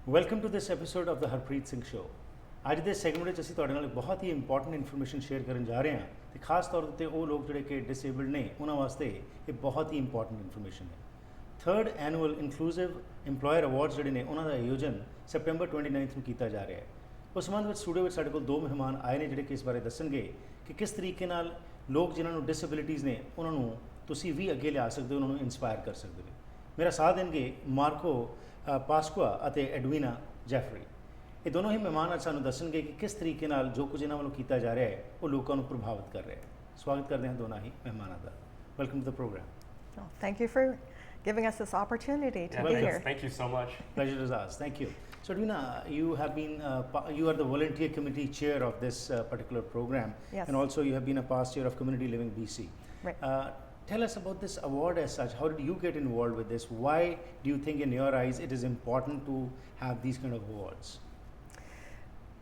Welcome to this episode of the Harpreet Singh show. ਅੱਜ ਦੇ segment ਵਿੱਚ ਅਸੀਂ ਤੁਹਾਡੇ ਨਾਲ ਇੱਕ ਬਹੁਤ ਹੀ ਇੰਪੋਰਟੈਂਟ ਇਨਫੋਰਮੇਸ਼ਨ ਸ਼ੇਅਰ ਕਰਨ ਜਾ ਰਹੇ ਹਾਂ ਤੇ ਖਾਸ ਤੌਰ ਉੱਤੇ ਉਹ ਲੋਕ ਜਿਹੜੇ ਕਿ ਡਿਸੇਬਲਡ ਨੇ ਉਹਨਾਂ ਵਾਸਤੇ ਇਹ ਬਹੁਤ ਹੀ ਇੰਪੋਰਟੈਂਟ ਇਨਫੋਰਮੇਸ਼ਨ ਹੈ। 3rd annual inclusive EMPLOYER awards ਜਿਹੜੇ ਨੇ ਉਹਨਾਂ ਦਾ ਆਯੋਜਨ ਸੈਪਟੈਂਬਰ 29 ਨੂੰ ਕੀਤਾ ਜਾ ਰਿਹਾ ਹੈ। ਉਸ ਸੰਬੰਧ ਵਿੱਚ ਸਟੂਡੀਓ ਵਿੱਚ ਸਾਡੇ ਕੋਲ 2 ਮਹਿਮਾਨ ਆਏ ਨੇ ਜਿਹੜੇ ਕਿ ਇਸ ਬਾਰੇ ਦੱਸਣਗੇ ਕਿ ਕਿਸ ਤਰੀਕੇ ਨਾਲ ਲੋਕ ਜਿਨ੍ਹਾਂ ਨੂੰ ਡਿਸੇਬਿਲਿਟੀਜ਼ ਨੇ ਉਹਨਾਂ ਨੂੰ ਤੁਸੀਂ ਵੀ ਅੱਗੇ ਲਿਆ ਸਕਦੇ ਹੋ, ਉਹਨਾਂ ਨੂੰ ਇੰਸਪਾਇਰ ਕਰ ਸਕਦੇ ਹੋ। ਮੇਰਾ ਸਾਥ ਦੇਣਗੇ ਮਾਰਕੋ ਪਾਸਕੁਆ ਅਤੇ ਐਡਵੀਨਾ ਜੈਫਰੀ। ਇਹ ਦੋਨੋਂ ਹੀ ਮਹਿਮਾਨ ਅੱਜ ਸਾਨੂੰ ਦੱਸਣਗੇ ਕਿ ਕਿਸ ਤਰੀਕੇ ਨਾਲ ਜੋ ਕੁਝ ਇਹਨਾਂ ਵੱਲੋਂ ਕੀਤਾ ਜਾ ਰਿਹਾ ਹੈ ਉਹ ਲੋਕਾਂ ਨੂੰ ਪ੍ਰਭਾਵਿਤ ਕਰ ਰਿਹਾ ਹੈ। ਸਵਾਗਤ ਕਰਦੇ ਹਾਂ ਦੋਨਾਂ ਹੀ ਮਹਿਮਾਨਾਂ ਦਾ। Welcome to the programme. Thank you for giving us this opportunity to be here. Thank you so much. Pleasure is ours. Thank you. So Edwina, you have been you are the volunteer committee chair of this particular program, Yes. and also you have been a past chair of Community Living BC. Right. Tell us about this award as such. How did you get involved with this? Why do you think in your eyes it is important to have these kind of awards?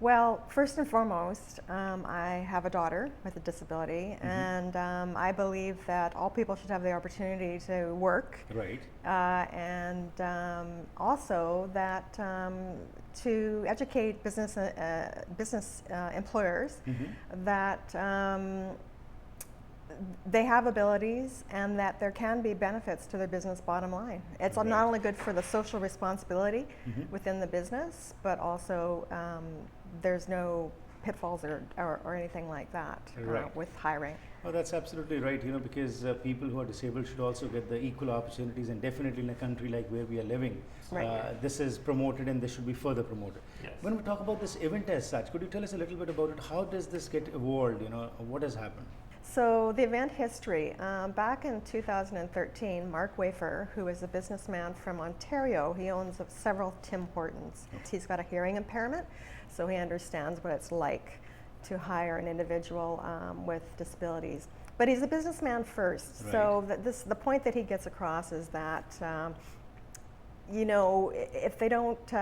Well, first and foremost, I have a daughter with a disability, and I believe that all people should have the opportunity to work. Right. And also that to educate business employers that they have abilities and that there can be benefits to their business bottom line. It's Right. not only good for the social responsibility within the business, but also there's no pitfalls or anything like that Right. with hiring. Oh, that's absolutely right. You know, because people who are disabled should also get the equal opportunities, and definitely in a country like where we are living, Right. this is promoted and this should be further promoted. Yes. When we talk about this event as such, could you tell us a little bit about it? How does this get evolved? You know, what has happened? So the event history, back in 2013, Mark Wafer, who is a businessman from Ontario, he owns several Tim Hortons. He's got a hearing impairment, so he understands what it's like to hire an individual with disabilities. But he's a businessman first, Right. so the point that he gets across is that you know, if they don't,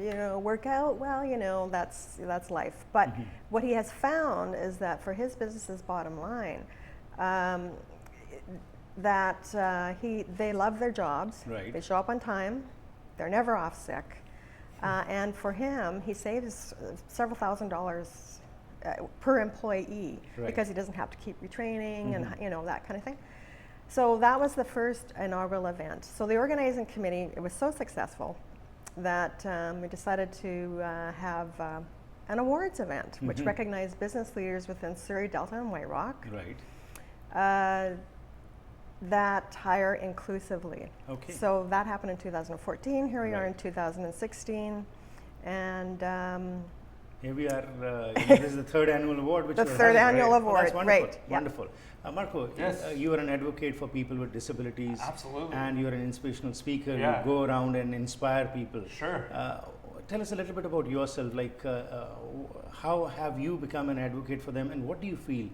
you know, work out, well, you know, that's life. But what he has found is that for his business's bottom line, that they love their jobs. Right. They show up on time. They're never off sick. And for him, he saves several $1,000s per employee Right. because he doesn't have to keep retraining and, you know, that kind of thing. So that was the first inaugural event. So the organizing committee, it was so successful that we decided to have an awards event, which recognized business leaders within Surrey, Delta, and White Rock Right. that hire inclusively. Okay. So that happened in 2014. Here we are in Right. 2016, and Here we are. This is the 3rd annual award, which The we're 3rd having, annual right? Oh, that's award, wonderful. right, yeah. Wonderful. Marco, Yes. you are an advocate for people with disabilities. Absolutely. And you are an inspirational speaker. Yeah. You go around and inspire people. Sure. Tell us a little bit about yourself. Like, how have you become an advocate for them, and what do you feel?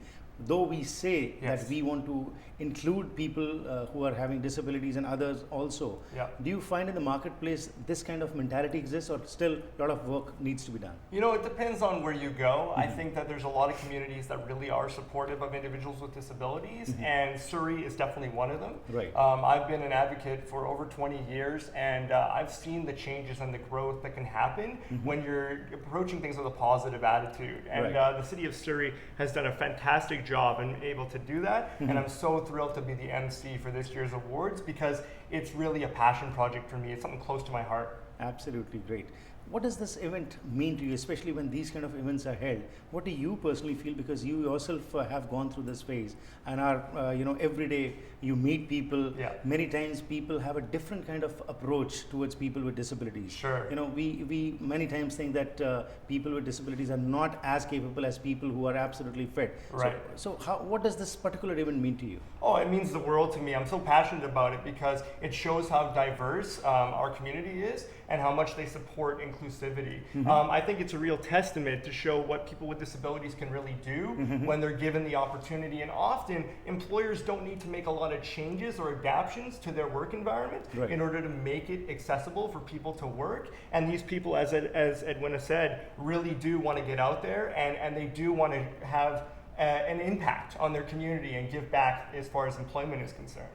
Though we say that Yes. we want to include people who are having disabilities and others also, Yeah. do you find in the marketplace this kind of mentality exists, or still a lot of work needs to be done? You know, it depends on where you go. I think that there's a lot of communities that really are supportive of individuals with disabilities, and Surrey is definitely one of them. Right. I've been an advocate for over 20 years, and I've seen the changes and the growth that can happen when you're approaching things with a positive attitude. And Right. the city of Surrey has done a fantastic job and able to do that. And I'm so thrilled to be the MC for this year's awards because it's really a passion project for me. It's something close to my heart. Absolutely great. What does this event mean to you, especially when these kind of events are held? What do you personally feel, because you yourself have gone through this phase and are, you know, every day you meet people. Yeah. Many times people have a different kind of approach towards people with disabilities. Sure. You know, we many times think that people with disabilities are not as capable as people who are absolutely fit. Right. So what does this particular event mean to you? Oh, it means the world to me. I'm so passionate about it because it shows how diverse our community is and how much they support inclusivity. I think it's a real testament to show what people with disabilities can really do when they're given the opportunity. And often employers don't need to make a lot of changes or adaptations to their work environment Right. in order to make it accessible for people to work. And these people, as Edwina said, really do want to get out there, and they do want to have an impact on their community and give back as far as employment is concerned.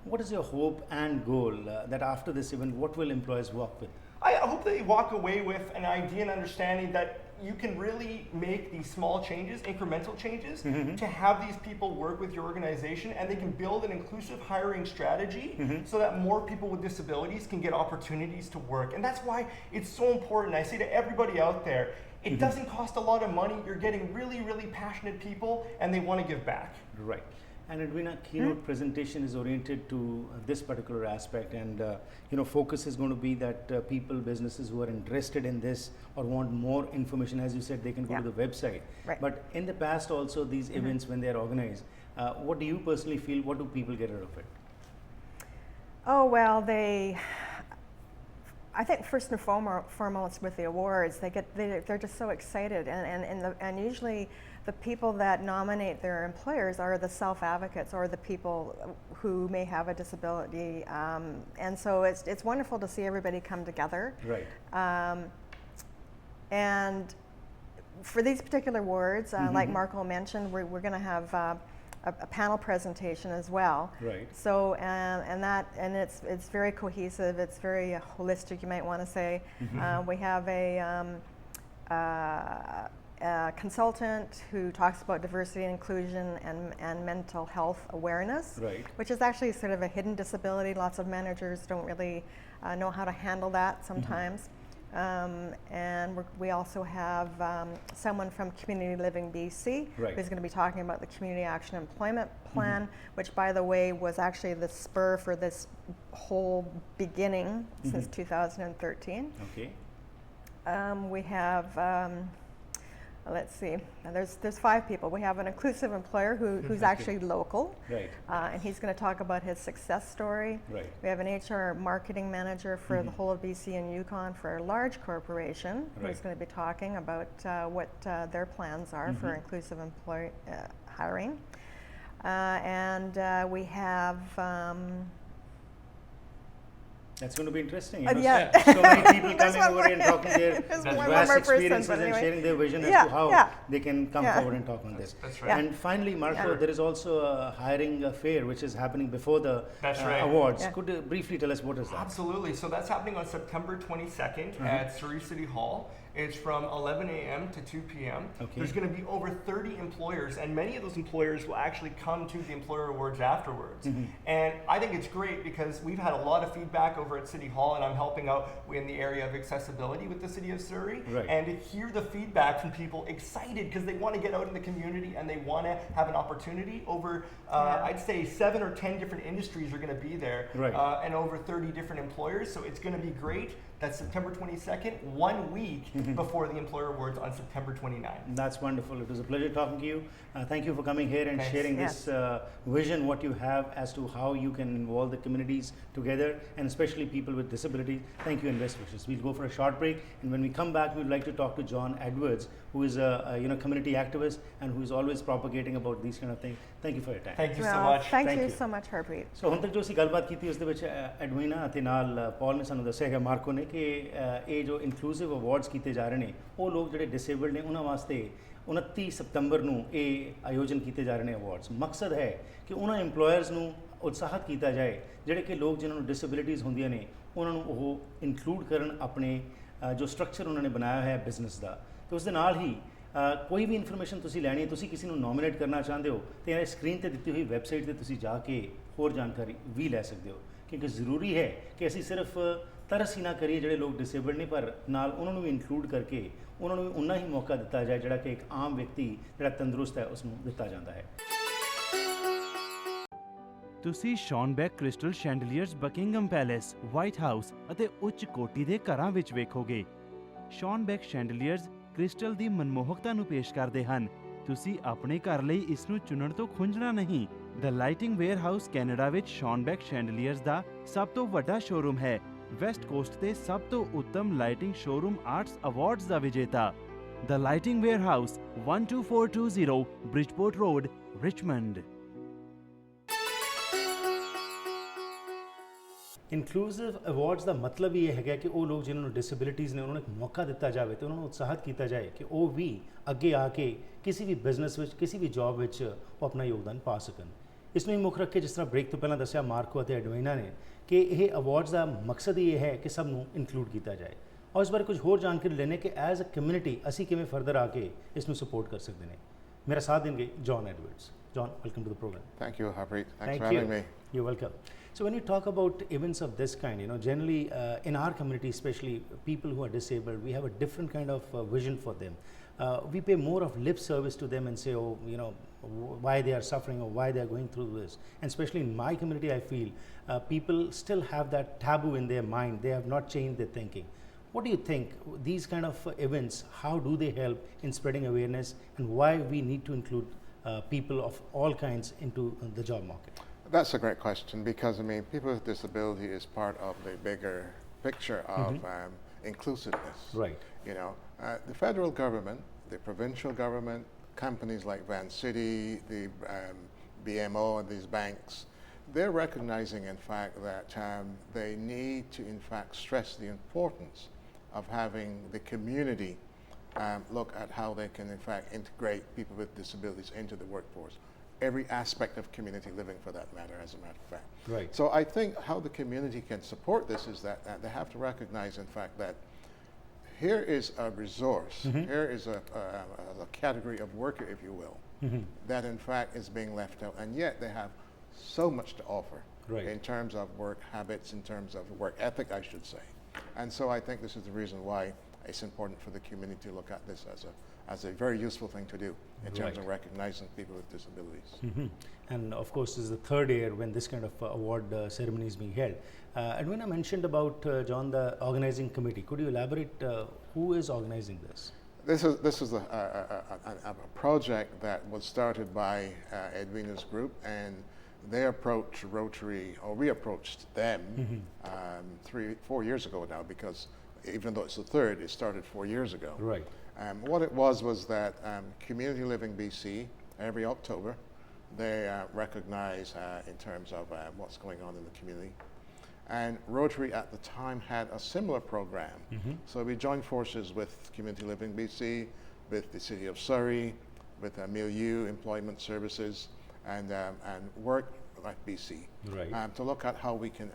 What is your hope and goal that after this event, what will employers work with? I hope they walk away with an idea and understanding that you can really make these small changes, incremental changes, to have these people work with your organization, and they can build an inclusive hiring strategy so that more people with disabilities can get opportunities to work. And that's why it's so important. I say to everybody out there, it doesn't cost a lot of money. You're getting really, really passionate people, and they want to give back. Right. And Edwina, keynote presentation is oriented to this particular aspect, and focus is going to be that people, businesses who are interested in this or want more information, as you said, they can go to the website. Right. But in the past also, these events, when they are organized, what do you personally feel, what do people get out of it? Oh, well, I think first and foremost with the awards, they're just so excited, and usually the people that nominate their employers are the self-advocates or the people who may have a disability, and so it's wonderful to see everybody come together. Right. And for these particular awards, like Marco mentioned, we're going to have a panel presentation as well. Right. So and it's very cohesive. It's very holistic, you might want to say. We have a consultant who talks about diversity and inclusion and mental health awareness, Right. which is actually sort of a hidden disability. Lots of managers don't really know how to handle that sometimes. And we also have someone from Community Living BC Right. who's going to be talking about the Community Action Employment Plan, which, by the way, was actually the spur for this whole beginning since 2013. Okay. We have, let's see, there's 5 people. We have an inclusive employer who's actually local, Right. and he's going to talk about his success story. Right. We have an HR marketing manager for the whole of BC and Yukon for a large corporation Right. who's going to be talking about what their plans are for inclusive hiring. And we have That's going to be interesting. yeah. So many people There's coming one over here and more. talking their There's one vast more person, experiences but and anyway. sharing their vision Yeah, as to how yeah. they can come Yeah. forward and talk on this. That's right. Yeah. And finally, Marco, Yeah. there is also a hiring fair which is happening before the That's right. awards. Yeah. Could you briefly tell us what is that? Absolutely. So that's happening on September 22nd at Surrey City Hall. It's from 11 a.m. to 2 p.m. Okay. There's going to be over 30 employers, and many of those employers will actually come to the Employer Awards afterwards. And I think it's great because we've had a lot of feedback over at City Hall, and I'm helping out in the area of accessibility with the City of Surrey. Right. And to hear the feedback from people excited because they want to get out in the community and they want to have an opportunity over, I'd say 7 or 10 different industries are going to be there, Right. and over 30 different employers. So it's going to be great. That's September 22nd, 1 week before the Employer Awards on September 29th. That's wonderful. It was a pleasure talking to you. Thank you for coming here and Thanks. sharing Yes. this vision, what you have as to how you can involve the communities together, and especially people with disabilities. Thank you and best wishes. We'll go for a short break, and when we come back, we'd like to talk to John Edwards, who is a community activist and who is always propagating about these kind of things. Thank you for your time. Thank you so Well, much. thank Thank you you. so much, Harpreet. ਸੋ ਹੁਣ ਤੱਕ ਜੋ ਅਸੀਂ ਗੱਲਬਾਤ ਕੀਤੀ ਉਸ ਦੇ ਵਿੱਚ ਐਡਵੀਨਾ ਅਤੇ ਨਾਲ ਪੌਲ ਨੇ ਸਾਨੂੰ ਦੱਸਿਆ ਹੈ ਮਾਰਕੋ ਨੇ ਕਿ ਇਹ ਜੋ ਇਨਕਲੂਸਿਵ ਅਵਾਰਡਸ ਕੀਤੇ ਜਾ ਰਹੇ ਨੇ ਉਹ ਲੋਕ ਜਿਹੜੇ ਡਿਸੇਬਲਡ ਨੇ ਉਹਨਾਂ ਵਾਸਤੇ 29 ਸਤੰਬਰ ਨੂੰ ਇਹ ਆਯੋਜਨ ਕੀਤੇ ਜਾ ਰਹੇ ਨੇ ਅਵਾਰਡਸ ਮਕਸਦ ਹੈ ਕਿ ਉਹਨਾਂ EMPLOYERS ਨੂੰ ਉਤਸ਼ਾਹਿਤ ਕੀਤਾ ਜਾਏ ਜਿਹੜੇ ਕਿ ਲੋਕ ਜਿਨ੍ਹਾਂ ਨੂੰ ਡਿਸੇਬਿਲਿਟੀਜ਼ ਹੁੰਦੀਆਂ ਨੇ ਉਹਨਾਂ ਨੂੰ ਉਹ ਇਨਕਲੂਡ ਕਰਨ ਆਪਣੇ ਜੋ ਸਟਰਕਚਰ ਉਹਨਾਂ ਨੇ ਬਣਾਇਆ ਹੋਇਆ ਹੈ ਬਿਜ਼ਨਸ ਦਾ ਤੇ ਉਸ ਦੇ ਨਾਲ ਹੀ ਕੋਈ ਵੀ ਇਨਫੋਰਮੇਸ਼ਨ ਤੁਸੀਂ ਲੈਣੀ ਹੈ ਤੁਸੀਂ ਕਿਸੇ ਨੂੰ ਨੋਮੀਨੇਟ ਕਰਨਾ ਚਾਹੁੰਦੇ ਹੋ ਤੇ ਇਹ ਸਕਰੀਨ ਤੇ ਦਿੱਤੀ ਹੋਈ ਵੈਬਸਾਈਟ ਤੇ ਤੁਸੀਂ ਜਾ ਕੇ ਹੋਰ ਜਾਣਕਾਰੀ ਵੀ ਲੈ ਸਕਦੇ ਹੋ ਕਿਉਂਕਿ ਜ਼ਰੂਰੀ ਹੈ ਕਿ ਅਸੀਂ ਸਿਰਫ ਤਰਸ ਹੀ ਨਾ ਕਰੀਏ ਜਿਹੜੇ ਲੋਕ ਡਿਸੇਬਲਡ ਨੇ ਪਰ ਨਾਲ ਉਹਨਾਂ ਨੂੰ ਵੀ ਇਨਕਲੂਡ ਕਰਕੇ ਉਹਨਾਂ ਨੂੰ ਵੀ ਉਨਾ ਹੀ ਮੌਕਾ ਦਿੱਤਾ ਜਾਏ ਜਿਹੜਾ ਕਿ ਇੱਕ ਆਮ ਵਿਅਕਤੀ ਜਿਹੜਾ ਤੰਦਰੁਸਤ ਹੈ ਉਸ ਨੂੰ ਦਿੱਤਾ ਜਾਂਦਾ ਹੈ। ਤੁਸੀਂ ਸ਼ੌਨਬੈਕ crystal ਸ਼ੈਂਡਲੀਅਰਸ Buckingham palace, white house ਅਤੇ ਉੱਚ ਕੋਟੀ ਦੇ ਘਰਾਂ ਵਿੱਚ ਵੇਖੋਗੇ। ਸ਼ੌਨਬੈਕ ਸ਼ੈਂਡਲੀਅਰਸ ਕ੍ਰਿਸਟਲ ਦੀ ਮਨਮੋਹਕਤਾ ਨੂੰ ਪੇਸ਼ ਕਰਦੇ ਹਨ। ਤੁਸੀਂ ਆਪਣੇ ਘਰ ਲਈ ਇਸ ਨੂੰ ਚੁਣਨ ਤੋਂ ਖੁੰਝਣਾ ਨਹੀਂ। ਦ ਲਾਈਟਿੰਗ ਵੇਅਰਹਾਊਸ ਕੈਨੇਡਾ ਵਿੱਚ ਸ਼ੌਨਬੈਕ ਸ਼ੈਂਡਲੀਅਰਸ ਦਾ ਸਭ ਤੋਂ ਵੱਡਾ ਸ਼ੋਰੂਮ ਹੈ। ਵੈਸਟ ਕੋਸਟ ਤੇ ਸਭ ਤੋਂ ਉੱਤਮ ਲਾਈਟਿੰਗ ਸ਼ੋਰੂਮ ਆਰਟਸ ਅਵਾਰਡਸ ਦਾ ਵਿਜੇਤਾ the lighting warehouse 12420 Bridgeport road Richmond. Inclusive awards ਦਾ ਮਤਲਬ ਇਹ ਹੈਗਾ ਕਿ ਉਹ ਲੋਕ ਜਿਨ੍ਹਾਂ ਨੂੰ ਡਿਸੇਬਿਲਿਟੀਜ਼ ਨੇ ਉਹਨਾਂ ਨੂੰ ਇੱਕ ਮੌਕਾ ਦਿੱਤਾ ਜਾਵੇ ਤੇ ਉਹਨਾਂ ਨੂੰ ਉਤਸ਼ਾਹਿਤ ਕੀਤਾ ਜਾਏ ਕਿ ਉਹ ਵੀ ਅੱਗੇ ਆ ਕੇ ਕਿਸੇ ਵੀ ਬਿਜ਼ਨਸ ਵਿੱਚ ਕਿਸੇ ਵੀ ਜੌਬ ਵਿੱਚ ਉਹ ਆਪਣਾ ਯੋਗਦਾਨ ਪਾ ਸਕਣ। ਇਸ ਨੂੰ ਹੀ ਮੁੱਖ ਰੱਖ ਕੇ ਜਿਸ ਤਰ੍ਹਾਂ ਬ੍ਰੇਕ ਤੋਂ ਪਹਿਲਾਂ ਦੱਸਿਆ ਮਾਰਕੋ ਅਤੇ ਐਡਵਾਈਨਾ ਨੇ ਕਿ ਇਹ ਅਵਾਰਡਸ ਦਾ ਮਕਸਦ ਇਹ ਹੈ ਕਿ ਸਭ ਨੂੰ ਇਨਕਲੂਡ ਕੀਤਾ ਜਾਏ ਔਰ ਇਸ ਬਾਰੇ ਕੁਝ ਹੋਰ ਜਾਣਕਾਰੀ ਲੈਣੇ ਕਿ ਐਜ਼ ਅ ਕਮਿਊਨਿਟੀ ਅਸੀਂ ਕਿਵੇਂ ਫਰਦਰ ਆ ਕੇ ਇਸ ਨੂੰ ਸਪੋਰਟ ਕਰ ਸਕਦੇ ਨੇ। ਮੇਰਾ ਸਾਥ ਦੇਣਗੇ John ਐਡਵਰਡਸ। John, welcome to the program. Thank you, Harpreet. Thanks Thank for having me. You're welcome. So when we talk about events of this kind, generally in our community, especially people who are disabled, we have a different kind of vision for them. We pay more of lip service to them and say, why they are suffering or why they are going through this. And especially in my community, I feel people still have that taboo in their mind. They have not changed their thinking. What do you think, these kind of events, how do they help in spreading awareness and why we need to include people of all kinds into the job market? That's a great question because, people with disability is part of the bigger picture of inclusiveness. Right. The federal government, the provincial government, companies like Van City, the BMO and these banks, they're recognizing, in fact, that they need to, in fact, stress the importance of having the community look at how they can, in fact, integrate people with disabilities into the workforce. Every aspect of community living, for that matter, as a matter of fact. Right. So I think how the community can support this is that they have to recognize, in fact, that here is a resource, here is a category of worker, if you will, that, in fact, is being left out. And yet they have so much to offer in terms of work habits, in terms of work ethic, I should say. And so I think this is the reason why it's important for the community to look at this as a very useful thing to do in terms of recognizing people with disabilities. And of course, this is the third year when this kind of award ceremony is being held. Edwina mentioned about, John, the organizing committee. Could you elaborate who is organizing this? This is a project that was started by Edwina's group, and they approached Rotary, or we approached them 4 years ago now, because even though it's the third, it started 4 years ago. Right. What it was that Community Living BC, every October, they recognize in terms of what's going on in the community. And Rotary at the time had a similar program. So we joined forces with Community Living BC, with the City of Surrey, with Milieu Employment Services, and Work Life BC, to look at how we can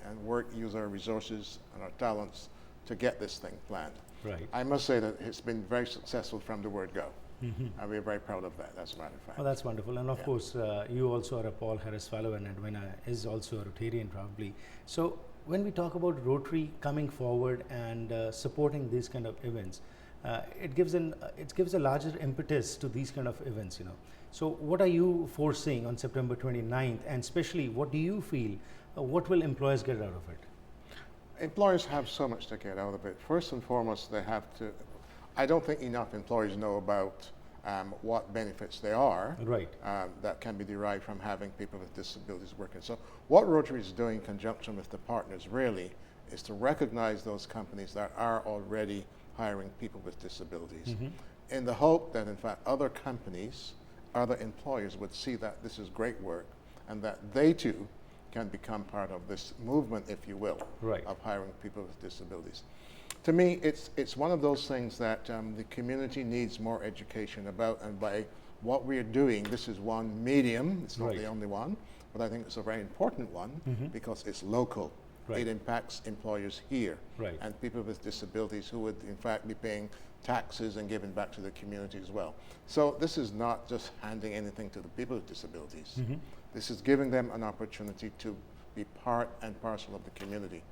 use our resources and our talents to get this thing planned. Right. I must say that it's been very successful from the word go. And we're very proud of that, as a matter of fact. Oh, that's wonderful. And of course, you also are a Paul Harris Fellow, and Edwina is also a Rotarian, probably. So when we talk about Rotary coming forward and supporting these kind of events, it gives a larger impetus to these kind of events, So what are you foreseeing on September 29th, and especially what do you feel, what will employers get out of it? Employers have so much to get out of it. First and foremost, they have to, I don't think enough employers know about what benefits there are that can be derived from having people with disabilities working. So what Rotary is doing in conjunction with the partners really is to recognize those companies that are already hiring people with disabilities in the hope that, in fact, other companies, other employers would see that this is great work and that they too can become part of this movement, if you will, of hiring people with disabilities. To me, it's one of those things that the community needs more education about, and by what we're doing, this is one medium, it's not the only one, but I think it's a very important one because it's local. It impacts employers here and people with disabilities who would in fact be paying taxes and giving back to the community as well. So this is not just handing anything to the people with disabilities. This is giving them an opportunity to be part and parcel of the community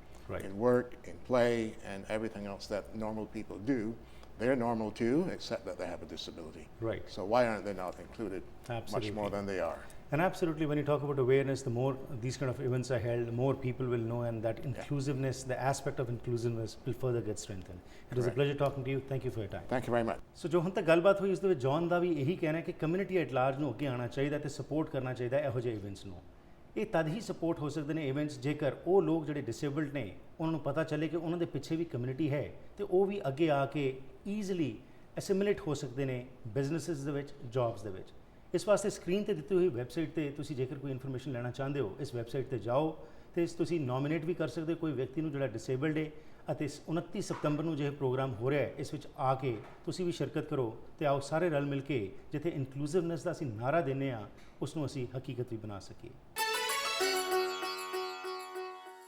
in work, in play, and everything else that normal people do. They're normal too, except that they have a disability. So why aren't they not included much more than they are? And absolutely, when you talk about awareness, the more these kind of events are held, the more people will know, and that inclusiveness, the aspect of inclusiveness will further get strengthened. It was a pleasure talking to you. Thank you for your time. Thank you very much. So ਜੋ ਹੁਣ ਤੱਕ ਗੱਲਬਾਤ ਹੋਈ ਉਸ ਦੇ ਵਿੱਚ John ਦਾ ਵੀ ਇਹੀ ਕਹਿਣਾ ਹੈ ਕਿ ਕਮਿਊਨਿਟੀ ਐਟ ਲਾਰਜ ਨੂੰ ਅੱਗੇ ਆਉਣਾ ਚਾਹੀਦਾ ਤੇ ਸਪੋਰਟ ਕਰਨਾ ਚਾਹੀਦਾ ਇਹੋ ਜਿਹੇ ਇਵੈਂਟਸ ਨੂੰ। ਇਹ ਤਦ ਹੀ ਸਪੋਰਟ ਹੋ ਸਕਦੇ ਨੇ ਇਵੈਂਟਸ ਜੇਕਰ ਉਹ ਲੋਕ ਜਿਹੜੇ ਡਿਸੇਬਲਡ ਨੇ ਉਹਨਾਂ ਨੂੰ ਪਤਾ ਚੱਲੇ ਕਿ ਉਹਨਾਂ ਦੇ ਪਿੱਛੇ ਵੀ ਕਮਿਊਨਿਟੀ ਹੈ ਤੇ ਉਹ ਵੀ ਅੱਗੇ ਆ ਕੇ ਈਜ਼ੀਲੀ ਐਸਿਮੀਲੇਟ ਹੋ ਸਕਦੇ ਨੇ ਬਿਜ਼ਨੈਸਿਸ ਦੇ ਵਿੱਚ, ਜੌਬਸ ਦੇ ਵਿੱਚ। ਇਸ ਵਾਸਤੇ ਸਕਰੀਨ ਤੇ ਦਿੱਤੀ ਹੋਈ ਵੈਬਸਾਈਟ ਤੇ ਤੁਸੀਂ ਜੇਕਰ ਕੋਈ ਇਨਫੋਰਮੇਸ਼ਨ ਲੈਣਾ ਚਾਹੁੰਦੇ ਹੋ ਇਸ ਵੈਬਸਾਈਟ ਤੇ ਜਾਓ ਤੇ ਤੁਸੀਂ ਨੋਮੀਨੇਟ ਵੀ ਕਰ ਸਕਦੇ ਹੋ ਕੋਈ ਵਿਅਕਤੀ ਨੂੰ ਜਿਹੜਾ ਡਿਸੇਬਲਡ ਹੈ ਅਤੇ 29 ਸਤੰਬਰ ਨੂੰ ਜੇ ਪ੍ਰੋਗਰਾਮ ਹੋ ਰਿਹਾ ਹੈ ਇਸ ਵਿੱਚ ਆ ਕੇ ਤੁਸੀਂ ਵੀ ਸ਼ਿਰਕਤ ਕਰੋ ਤੇ ਆਓ ਸਾਰੇ ਰਲ ਮਿਲ ਕੇ ਜਿੱਥੇ ਇਨਕਲੂਸਿਵਨੈਸ ਦਾ ਅਸੀਂ ਨਾਰਾ ਦਿੰਦੇ ਹਾਂ ਉਸ ਨੂੰ ਅਸੀਂ ਹਕੀਕਤ ਵੀ ਬਣਾ ਸਕੀਏ।